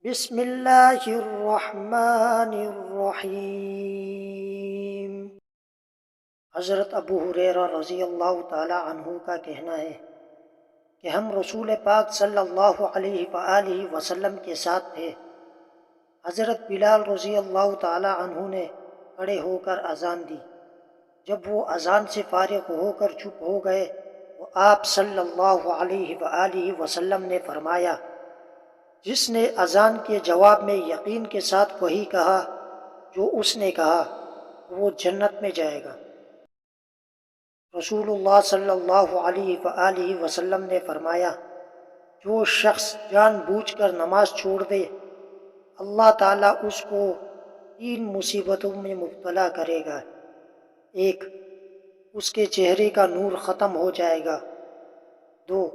بسم اللہ الرحمن الرحیم۔ حضرت ابو ہریرہ رضی اللہ تعالی عنہ کا کہنا ہے کہ ہم رسول پاک صلی اللہ علیہ وآلہ وسلم کے ساتھ تھے۔ حضرت بلال رضی اللہ تعالی عنہ نے کھڑے ہو کر اذان دی۔ جب وہ اذان سے فارغ ہو کر چپ ہو گئے تو آپ صلی اللہ علیہ وآلہ وسلم نے فرمایا، جس نے اذان کے جواب میں یقین کے ساتھ وہی کہا جو اس نے کہا وہ جنت میں جائے گا۔ رسول اللہ صلی اللہ علیہ وآلہ وسلم نے فرمایا، جو شخص جان بوجھ کر نماز چھوڑ دے اللہ تعالیٰ اس کو 3 مصیبتوں میں مبتلا کرے گا۔ 1، اس کے چہرے کا نور ختم ہو جائے گا۔ 2،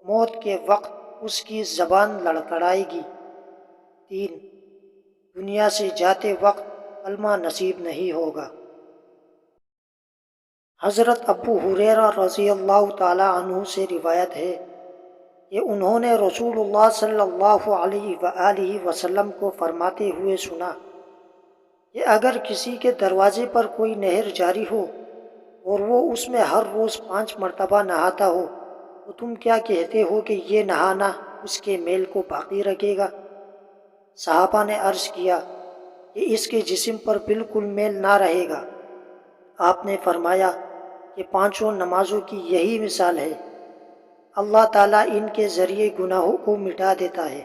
موت کے وقت اس کی زبان لڑکھڑائے گی۔ 3، دنیا سے جاتے وقت کلمہ نصیب نہیں ہوگا۔ حضرت ابو ہریرہ رضی اللہ تعالی عنہ سے روایت ہے کہ انہوں نے رسول اللہ صلی اللہ علیہ وآلہ وسلم کو فرماتے ہوئے سنا کہ اگر کسی کے دروازے پر کوئی نہر جاری ہو اور وہ اس میں ہر روز 5 مرتبہ نہاتا ہو تو تم کیا کہتے ہو کہ یہ نہانا اس کے میل کو باقی رکھے گا؟ صحابہ نے عرض کیا کہ اس کے جسم پر بالکل میل نہ رہے گا۔ آپ نے فرمایا کہ 5 نمازوں کی یہی مثال ہے، اللہ تعالیٰ ان کے ذریعے گناہوں کو مٹا دیتا ہے۔